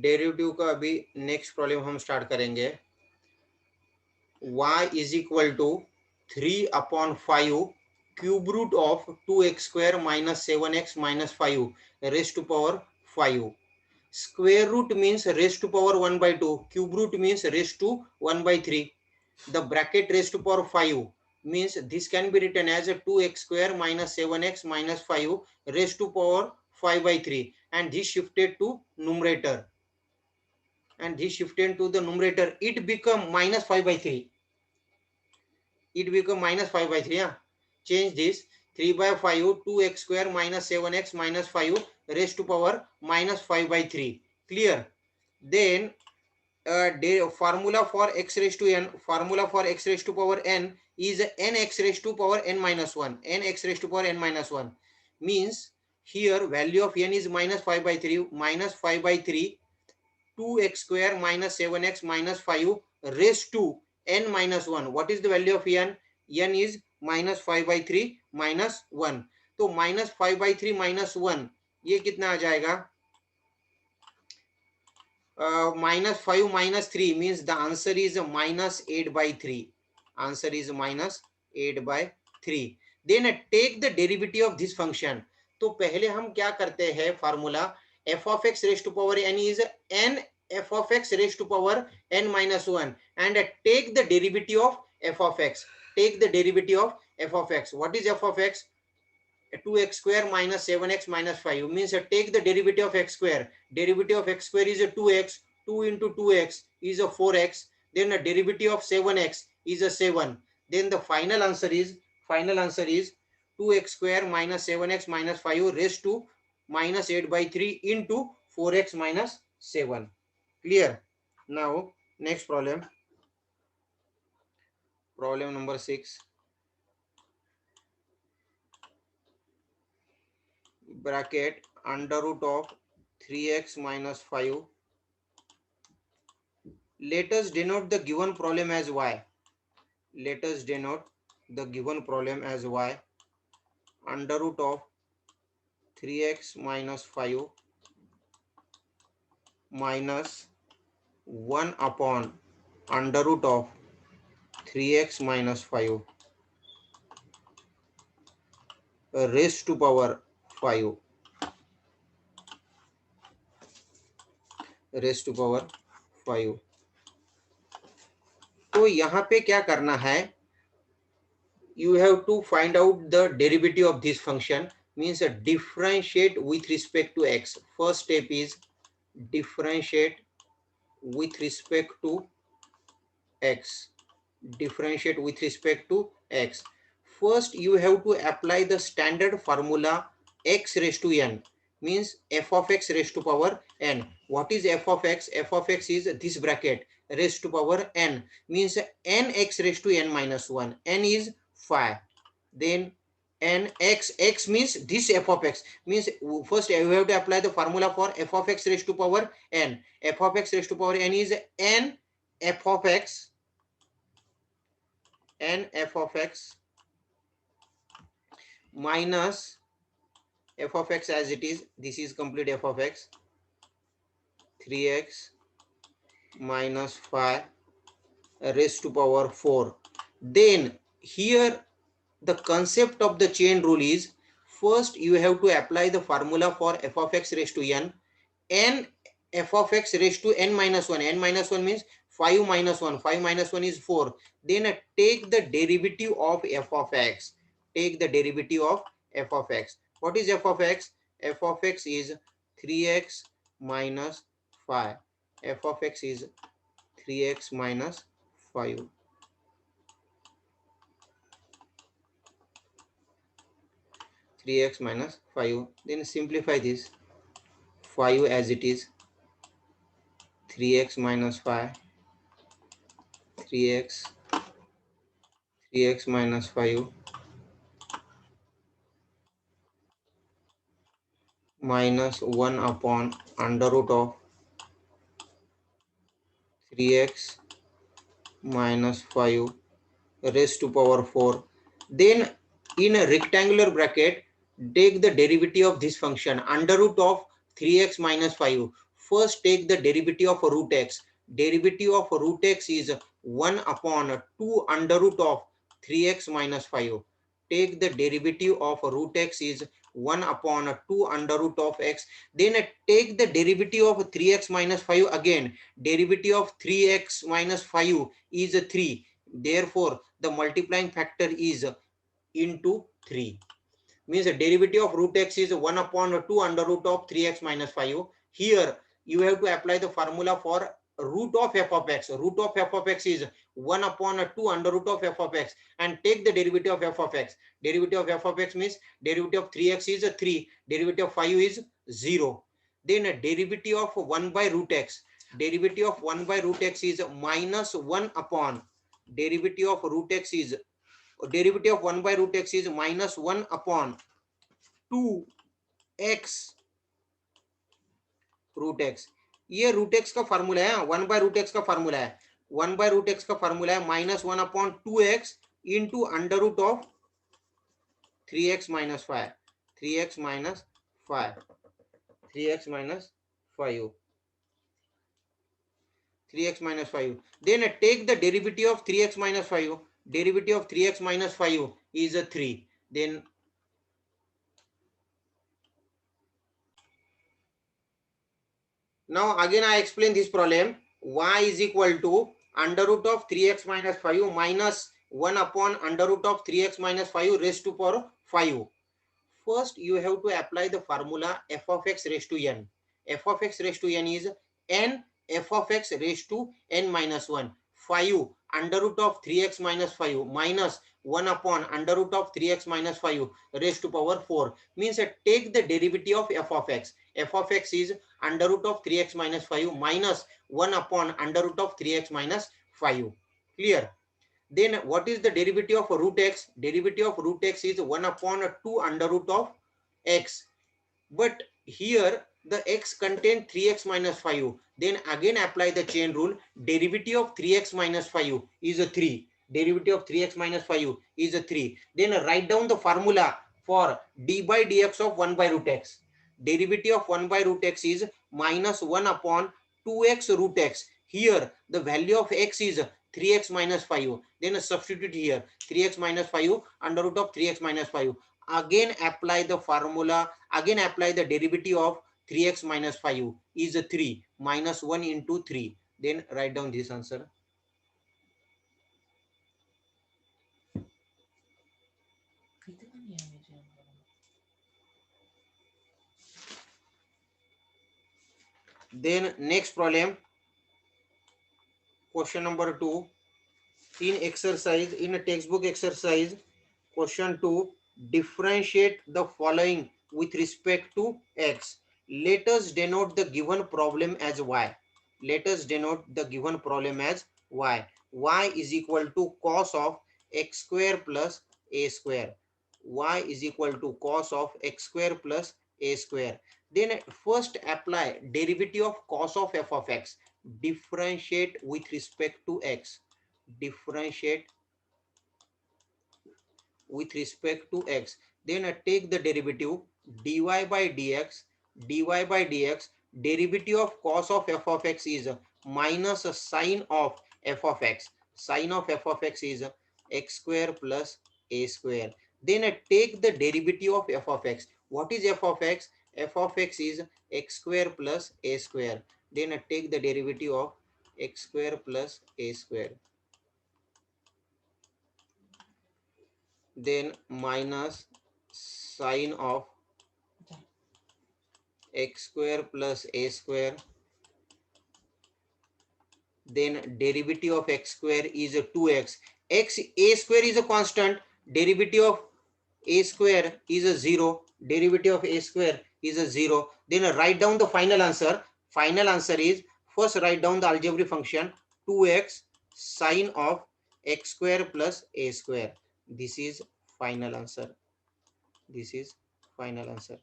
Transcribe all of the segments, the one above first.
Derivative का अभी next problem हम स्टार्ट करेंगे। y is equal to 3/5 cube root of 2x² minus 7x minus 5 raise to power 5। Square root means raise to power 1/2, cube root means raise to 1/3। the bracket raised to power 5 means this can be written as a 2x² minus 7x minus 5 raised to power 5/3, and this shifted to numerator, and this shifted to the numerator, it become minus 5/3. It become minus 5/3. Yeah, change this 3/5 2x² minus 7x minus 5 raised to power minus 5/3. Clear? Then formula for x raised to n, formula for x raised to power n is nx raised to power n minus 1. Nx raised to power n minus 1 means here value of n is minus 5/3, minus 5/3 2x² minus 7x minus 5 raised to n minus 1. What is the value of n? N is minus 5/3 minus 1. तो minus 5/3 minus 1 ये कितना आ जाएगा? Minus 5 minus 3 means the answer is minus 8/3. Answer is minus 8/3. Then take the derivative of this function. तो पहले हम क्या करते हैं? Formula f of x raised to power n is n f of x raised to power n minus 1, and take the derivative of f of x. Take the derivative of f of x. What is f of x? 2x² minus 7x minus 5 means take the derivative of x square. Derivative of x square is a 2x. 2 into 2x is a 4x. Then the derivative of 7x is a 7. Then the final answer is 2x² minus 7x minus 5 raised to minus 8/3 into 4x minus 7. Clear? Now next problem. Problem number 6. Bracket under root of 3x minus 5. Let us denote the given problem as y. Let us denote the given problem as y. Under root of 3x minus 5 minus 1 upon under root of 3x minus 5 raised to power 5 raised to power 5. तो यहाँ पे क्या करना है? You have to find out the derivative of this function, means differentiate with respect to x. First step is differentiate with respect to x. Differentiate with respect to x. First you have to apply the standard formula x raised to n, means f of x raised to power n. What is f of x? F of x is this bracket raised to power n, means nx raised to n minus 1. N is 5. Then nx, x means this f of x, means first you have to apply the formula for f of x raised to power n. F of x raised to power n is n f of x, n f of x minus f of x as it is. This is complete f of x, 3x minus 5 raised to power 4. Then here the concept of the chain rule is, first you have to apply the formula for f of x raised to n f of x raised to n minus 1. N minus 1 means 5 minus 1. 5 minus 1 is 4. Then take the derivative of f of x. Take the derivative of f of x. What is f of x? F of x is 3x minus 5. F of x is 3x minus 5. X minus 5. Then simplify this. 5 as it is. 3x minus 5. 3x minus 5 minus 1 upon under root of 3x minus 5 raised to power 4. Then in a rectangular bracket, take the derivative of this function under root of 3x minus 5. First take the derivative of root x. Derivative of root x is 1 upon 2 under root of 3x minus 5. Take the derivative of root x is 1 upon 2 under root of x. Then take the derivative of 3x minus 5 again. Derivative of 3x minus 5 is 3. Therefore, the multiplying factor is into 3. Means the derivative of root x is 1 upon 2 under root of 3x minus 5. Here you have to apply the formula for root of f of x. Root of f of x is 1 upon 2 under root of f of x, and take the derivative of f of x. Derivative of f of x means derivative of 3x is 3, derivative of 5 is 0. Then a derivative of 1 by root x. Derivative of 1 by root x is minus 1 upon derivative of root x is derivative of 1 by root x is minus 1 upon 2x root X. ये root X का formula है, 1 by root X का formula है. 1 by root X का formula है minus 1 upon 2x into under root of 3x minus 5. 3x minus 5. 3x minus 5. 3x minus 5. Then take the derivative of 3x minus 5. Derivative of 3x minus 5 is a 3. Then now again I explain this problem. Y is equal to under root of 3x minus 5 minus 1 upon under root of 3x minus 5 raised to power 5. First you have to apply the formula f of x raised to n. F of x raised to n is n f of x raised to n minus 1. 5 under root of 3x minus 5 minus 1 upon under root of 3x minus 5 raised to power 4. Means take the derivative of f of x. F of x is under root of 3x minus 5 minus 1 upon under root of 3x minus 5. Clear? Then what is the derivative of root x? Derivative of root x is 1 upon 2 under root of x. But here the x contains 3x minus 5. Then again apply the chain rule. Derivative of 3x minus 5 is a 3. Derivative of 3x minus 5 is a 3. Then write down the formula for d by dx of 1 by root x. Derivative of 1 by root x is minus 1 upon 2x root x. Here the value of x is 3x minus 5. Then substitute here 3x minus 5 under root of 3x minus 5. Again apply the formula, again apply the derivative of 3x minus 5 is a 3 minus 1 into 3. Then write down this answer. Then next problem, question number 2. In exercise, in a textbook exercise, question 2, differentiate the following with respect to x. Let us denote the given problem as y. Let us denote the given problem as y. Y is equal to cos of x square plus a square. Y is equal to cos of x square plus a square. Then first apply derivative of cos of f of x. Differentiate with respect to x. Differentiate with respect to x. Then take the derivative dy by dx. Dy by dx, derivative of cos of f of x is minus a sine of f of x. Sine of f of x is x square plus a square. Then take the derivative of f of x. What is f of x? F of x is x square plus a square. Then take the derivative of x square plus a square. Then minus sine of x square plus a square. Then derivative of x square is 2x. A square is a constant. Derivative of a square is a 0. Derivative of a square is a 0. Then write down the final answer. Final answer is, first write down the algebraic function 2x sine of x square plus a square. This is final answer. This is final answer.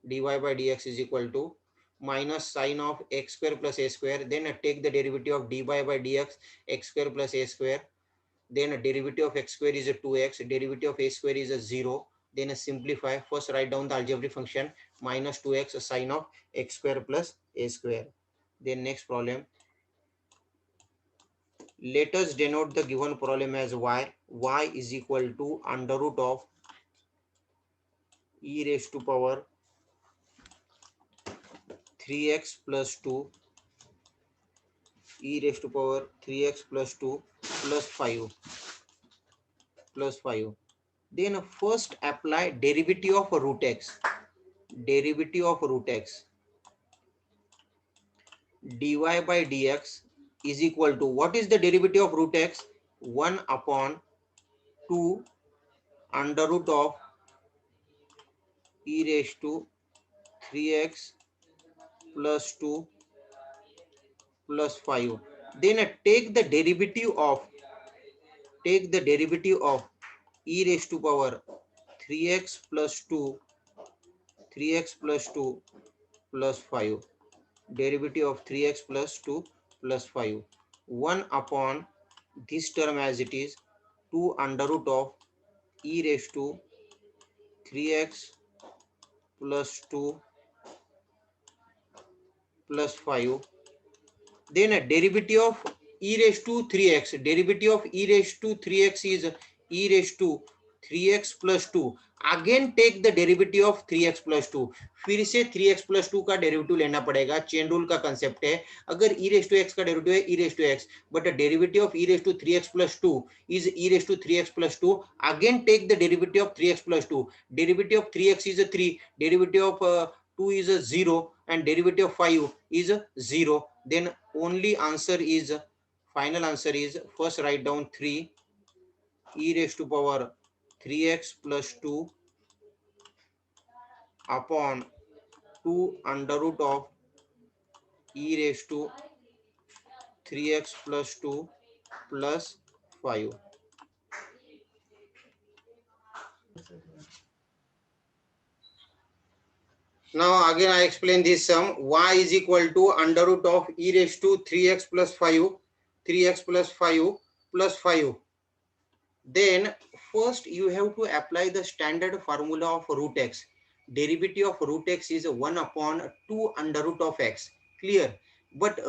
Dy by dx is equal to minus sine of x square plus a square. Then take the derivative of dy by dx x square plus a square. Then derivative of x square is a 2x. Derivative of a square is a 0. Then simplify. First write down the algebraic function minus 2x sine of x square plus a square. Then next problem. Let us denote the given problem as y. Y is equal to under root of e raised to power 3x plus 2 e raised to power 3x plus 2 plus 5 plus 5. Then first apply derivative of root x. Derivative of root x. Dy by dx is equal to, what is the derivative of root x? 1 upon 2 under root of e raised to 3x plus 2 plus 5. Then take the derivative of e raised to power 3x plus 2 3x plus 2 plus 5. Derivative of 3x plus 2 plus 5. 1 upon this term as it is, 2 under root of e raised to 3x plus 2 plus 5. Then a derivative of e raised to 3x. Derivative of e raised to 3x is e raised to 3x plus 2. Again take the derivative of 3x plus 2. फिर से 3x plus 2 का derivative लेना पड़ेगा. Chain rule का concept है. अगर e raised to x का derivative है e raised to x, but the derivative of e raised to 3x plus 2 is e raised to 3x plus 2. Again take the derivative of 3x plus 2. Derivative of 3x is a 3. Derivative of 2 is a 0 and derivative of 5 is a 0. Then only answer is, final answer is, first write down 3 e raised to power 3x plus 2 upon 2 under root of e raised to 3x plus 2 plus 5. Now again I explain this sum. Y is equal to under root of e raised to 3x plus 5, 3x plus 5 plus 5. Then first you have to apply the standard formula of root x. Derivative of root x is 1 upon 2 under root of x. Clear? But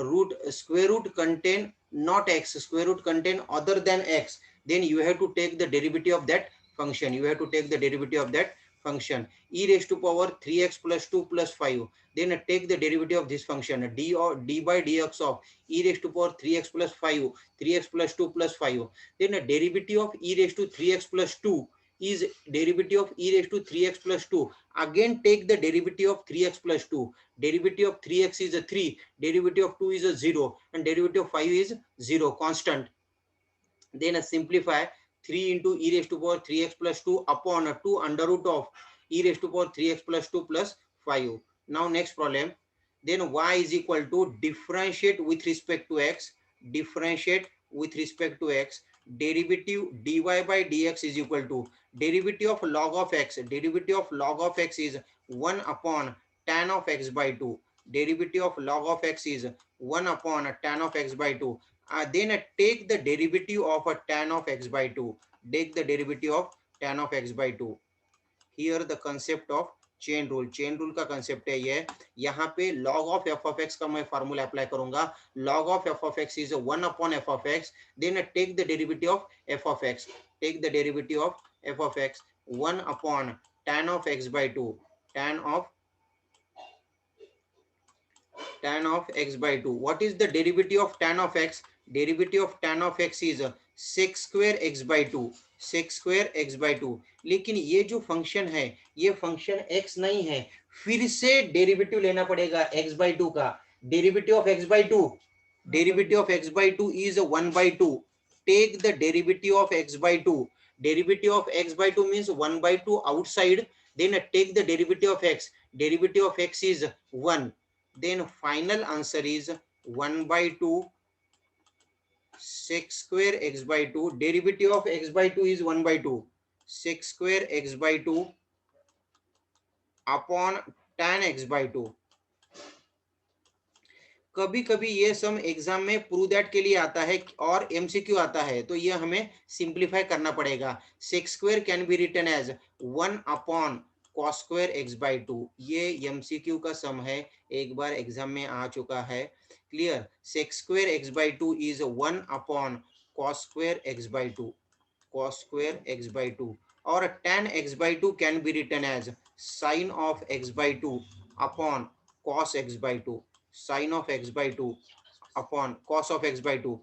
square root contain not x, square root contain other than x. Then you have to take the derivative of that function. You have to take the derivative of that function. E raised to power 3x plus 2 plus 5. Then take the derivative of this function. D by dx of e raised to power 3x plus 5, 3x plus 2 plus 5. Then a derivative of e raised to 3x plus 2 is derivative of e raised to 3x plus 2. Again take the derivative of 3x plus 2. Derivative of 3x is a 3, derivative of 2 is a 0, and derivative of 5 is 0, constant. Then simplify. 3 into e raised to power 3x plus 2 upon 2 under root of e raised to power 3x plus 2 plus 5. Now next problem. Then y is equal to differentiate with respect to x. Differentiate with respect to x. Derivative dy by dx is equal to derivative of log of x. Derivative of log of x is 1 upon tan of x by 2. Derivative of log of x is 1 upon tan of x by 2. Then take the derivative of a tan of x by 2. Take the derivative of tan of x by 2. Here the concept of chain rule का concept है ये. यहाँ पे log of f of x का मैं formula apply करूंगा. log of f of x is 1 upon f of x. Then take the derivative of f of x. Take the derivative of f of x 1 upon tan of x by 2. Tan of x by 2. What is the derivative of tan of x? Derivative of tan of x is sec square x by 2. sec square x by 2. लेकिन ये जो function है ये function x नहीं है. फिर से derivative लेना पड़ेगा x by 2 का. Derivative of x by 2. Derivative of x by 2 is 1 by 2. Take the derivative of x by 2. Derivative of x by 2 means 1 by 2 outside. Then take the derivative of x. Derivative of x is 1. Then final answer is 1 by 2 sec square x by 2. Derivative of x by 2 is 1 by 2 sec square x by 2 upon tan x by 2. कभी कभी ये सम exam में prove that के लिए आता है और MCQ आता है, तो ये हमें सिंप्लीफाई करना पड़ेगा। Sec square can be written as 1 cos square X by two. ये एमसीक्यू का सम है, एक बार एग्जाम में आ चुका है। Clear? Sec square X by two is 1 cos square X by two, cos square x by 2, और tan x by 2 can be written as sin of x by 2 upon cos x by 2, sin of x by 2 upon cos of x by 2.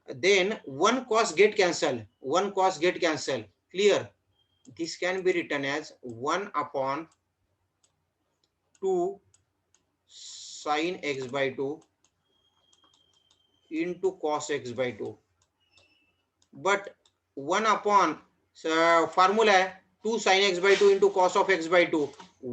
Then one cos get cancel, one cos get cancel. Clear? This can be written as 1 upon 2 sin x by 2 into cos x by 2. But 1 upon formula है 2 sin x by 2 into cos of x by 2,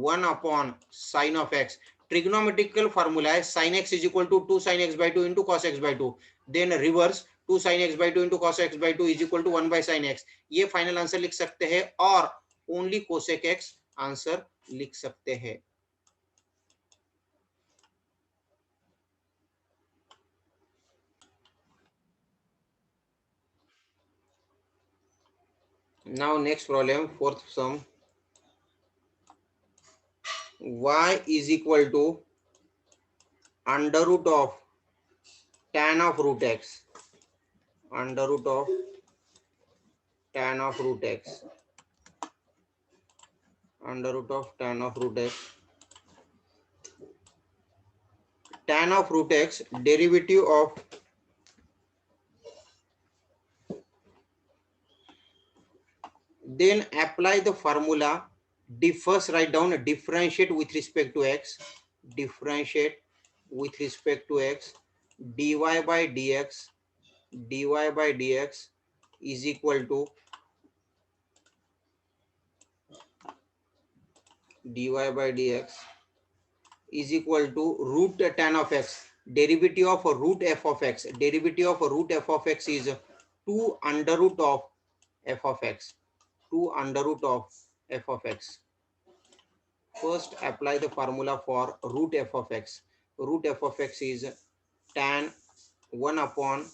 1 upon sin of x. Trigonometrical formula है sin x is equal to 2 sin x by 2 into cos x by 2. Then reverse 2 sin x by 2 into cos x by 2 is equal to 1 by sin x. ये final answer लिख सकते हैं और only cosec x answer लिख सकते हैं। Now next problem, fourth sum. Y is equal to under root of tan of root x, under root of tan of root x, under root of tan of root x. Tan of root x, derivative of, then apply the formula. First write down differentiate with respect to x, differentiate with respect to x, dy by dx, dy by dx is equal to dy by dx is equal to root tan of x. Derivative of root f of x, derivative of root f of x is 2 under root of f of x, 2 under root of f of x. First apply the formula for root f of x. Root f of x is tan 1 upon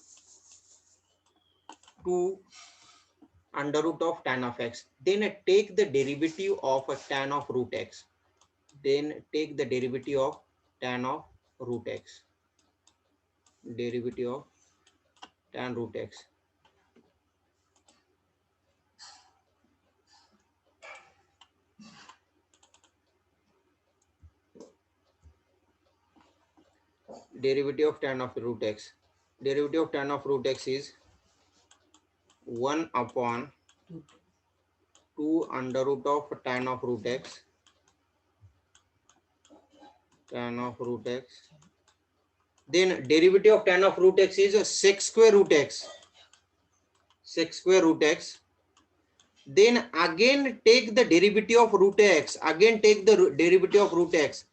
2 under root of tan of x. Then take the derivative of tan of root x. Then take the derivative of tan of root x. Derivative of tan root x. Derivative of tan of root x. Derivative of tan of root x is 1 upon 2 under root of tan of root x, tan of root x. Then derivative of tan of root x is sec square root x, sec square root x. Then again take the derivative of root x, again take the derivative of root x.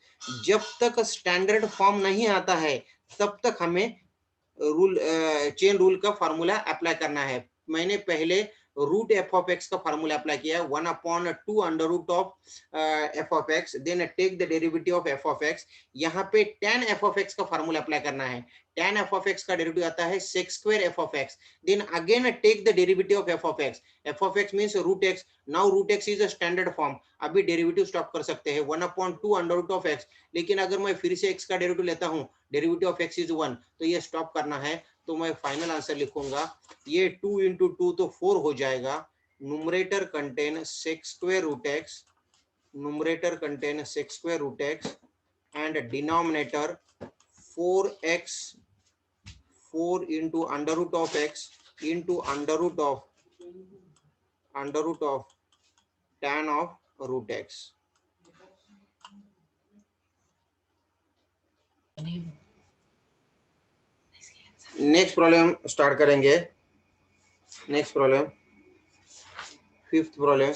जब तक standard form नहीं आता है तब तक हमें rule chain rule का formula apply करना है। मैंने पहले रूट एफ ऑफ एक्स का फार्मूला अप्लाई किया है 1 upon 2 under root of F of X, then take the derivative of F of X. यहाँ पे tan एफ ऑफ एक्स का फार्मूला अप्लाई करना है। tan एफ ऑफ एक्स का derivative आता है sec square F of X, then again take the derivative of F of X. F of X means root X, now root X is a standard form, अभी derivative stop कर सकते हैं 1 upon 2 under root of X. लेकिन अगर मैं फिर से x का डेरिवेटिव लेता हूँ, डेरिवेटिव ऑफ एक्स इज 1, तो ये स्टॉप करना है। तो मैं फाइनल आंसर लिखूंगा, ये 2 इंटू 2 तो 4 हो जाएगा। Numerator contain sec square root X, numerator contain sec square root X and denominator 4x, 4 into under root of x into under root of tan of root x. Next problem start करेंगे। Next problem, fifth problem.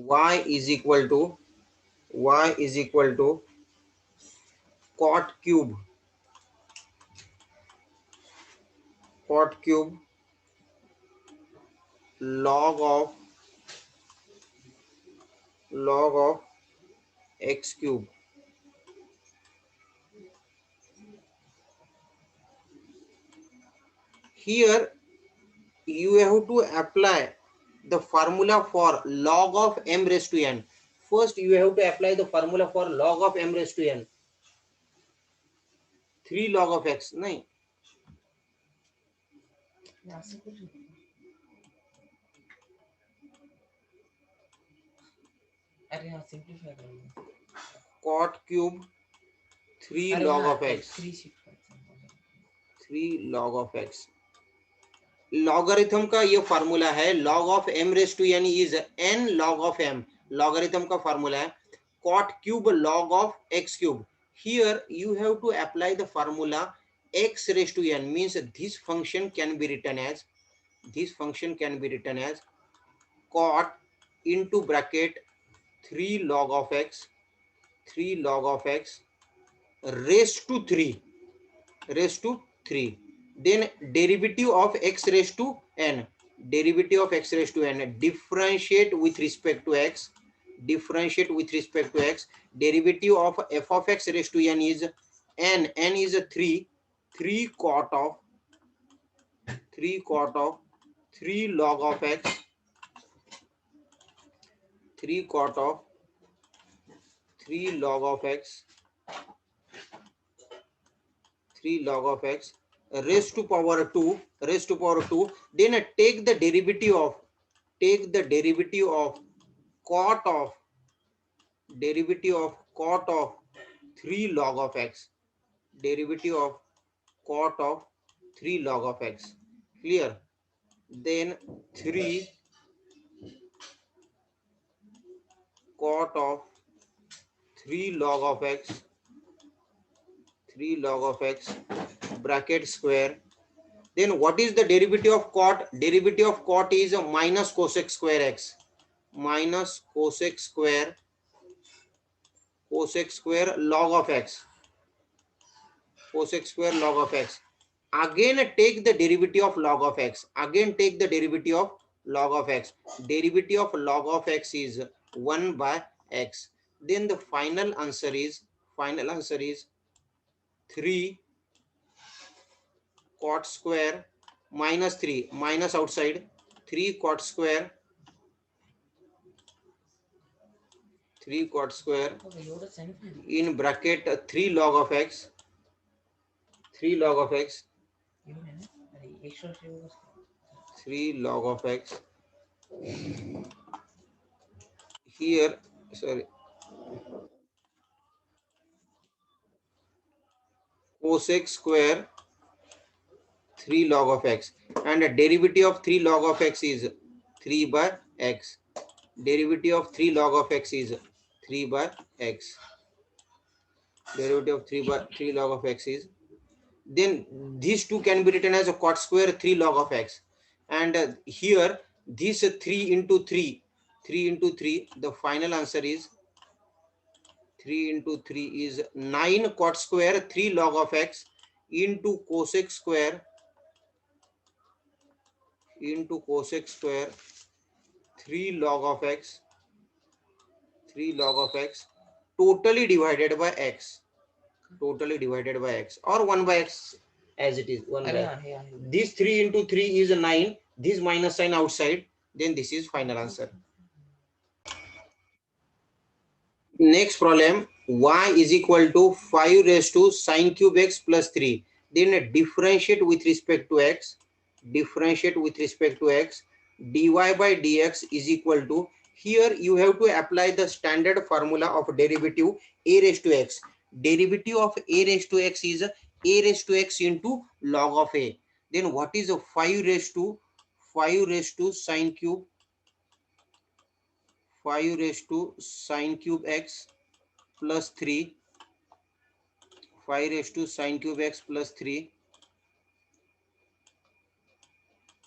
y is equal to cot cube log of log of x cube. Here you have to apply the formula for log of m raised to n. First you have to apply the formula for log of m raised to n. 3 log of x नहीं cot cube 3 log of x 3 log of x. Logarithm का ये formula है log of m raised to n is n log of m. Logarithm का formula है cot cube log of x cube. Here you have to apply the formula x raised to n, means this function can be written as cot into bracket 3 log of x raised to 3, then derivative of x raised to n, differentiate with respect to x, derivative of f of x raised to n is n is a 3 cot of 3 log of x, 3 cot of 3 log of x, 3 log of x raised to power 2, then take the derivative of cot of 3 log of x, clear. Then 3 cot of 3 log of x bracket square. Then what is the derivative of cot? Derivative of cot is a minus cosec square x, minus cosec square log of x, again take the derivative of log of x, derivative of log of x is 1 by x. Then the final answer is 3 cot square minus 3 minus outside 3 cot square in bracket 3 log of x, here sorry cosec square 3 log of x, and the derivative of 3 log of x is 3 by x, derivative of 3 log of x is 3 by x, derivative of 3 log of x is, then these two can be written as a cot square 3 log of x, and here this 3 into 3, the final answer is 3 into 3 is 9 cot square 3 log of x into cosec square 3 log of x, totally divided by x, or 1 by x as it is 1 by x. This 3 into 3 is 9, this minus sign outside, then this is final answer. Next problem, y is equal to 5 raised to sine cube x plus 3, then differentiate with respect to x, dy by dx is equal to, here you have to apply the standard formula of derivative a raised to x. Derivative of a raised to x is a raised to x into log of a. Then what is a 5 raised to sine cube, x plus 3, 5 raised to sine cube x plus 3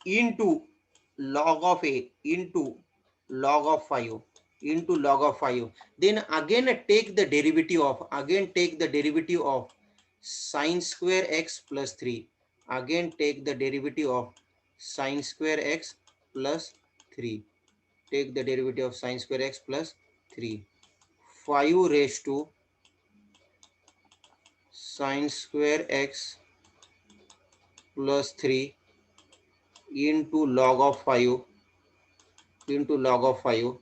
into log of a into log of 5, then again take the derivative of sine square x plus 3, take the derivative of sine square x plus 3, 3 5 raised to sin square x plus 3 into log of 5 into log of 5.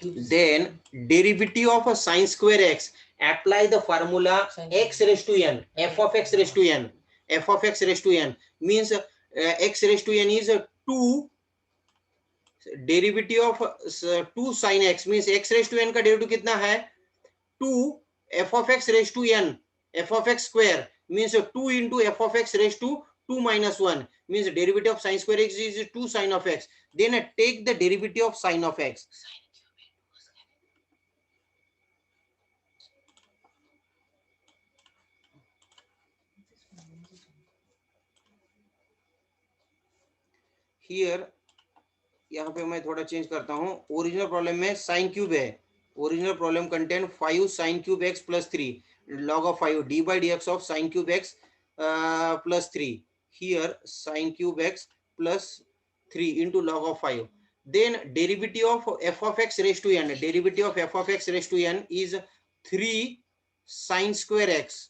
Then derivative of a sin square x, apply the formula x raised to n, f of x raised to n, f of x raised to n means x raised to n is 2, derivative of 2 sin x means x raised to n का derivative कितना है 2 f of x raised to n, f of x square means 2 into f of x raised to 2 minus 1 means derivative of sin square x is 2 sin of x. Then take the derivative of sin of x. Here यहाँ पे मैं थोड़ा change करता हूँ. Original problem में sine cube है. Original problem contain 5 sin cube x plus 3 log of 5 d by dx of sin cube x plus 3. Here sin cube x plus 3 into log of 5. Then derivative of f of x raised to n, derivative of f of x raised to n is 3 sin square x,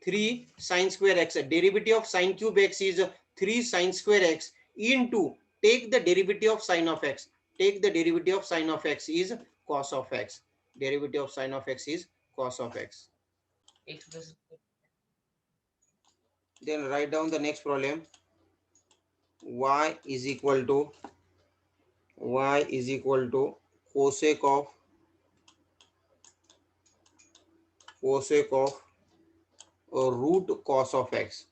3 sin square x. Derivative of sin cube x is 3 sin square x into, take the derivative of sin of x, take the derivative of sin of x is cos of x, derivative of sin of x is cos of x. Then write down the next problem. y is equal to cosec of root cos of x.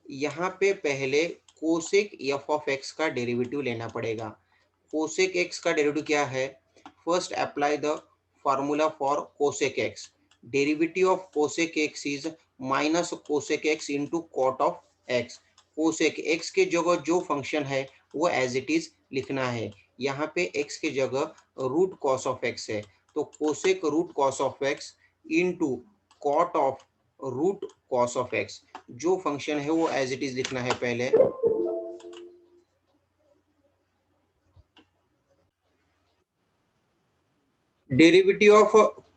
यहाँ पे पहले cosec F of X का derivative लेना पड़ेगा. Cosec X का derivative क्या है? First apply the formula for cosec X. Derivative of cosec X is minus cosec X into cot of X. Cosec X के जगह जो फंक्शन है वो एज इट इज लिखना है. यहाँ पे एक्स के जगह रूट कॉस ऑफ एक्स है, तो cosec root cos of X into cot of root cos of X. जो फंक्शन है वो एज इट इज लिखना है पहले. Derivative of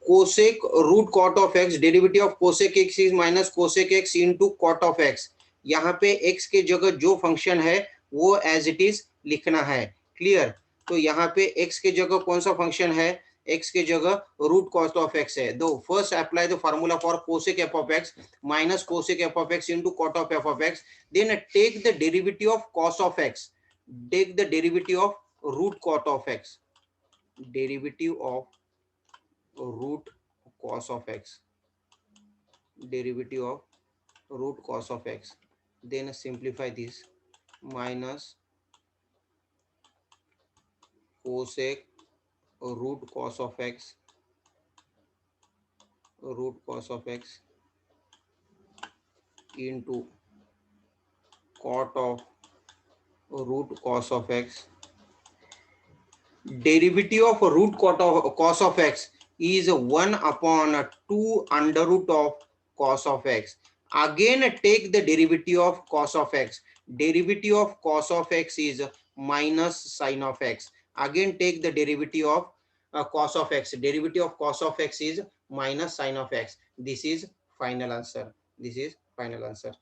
cosec root cot of X, derivative of cosec X is minus cosec X into cot of X. यहाँ पे x के जगह जो फंक्शन है वो एज इट इज लिखना है. क्लियर? तो यहाँ पे एक्स के जगह कौन सा फंक्शन है? एक्स के जगह रूट कॉस ऑफ एक्स है. दो first apply the formula for cosec F of X minus cosec F of X into cot of F of X. Then take the derivative of cos of X, take the derivative of root cot of X, derivative of root cos of x, derivative of root cos of x. Then simplify this, minus cosec root cos of x, root cos of x into cot of root cos of x. Derivative of root cos of x is 1 upon 2 under root of cos of x. Again take the derivative of cos of x. Derivative of cos of x is minus sin of x. Again take the derivative of cos of x. Derivative of cos of x is minus sin of x. This is final answer. This is final answer.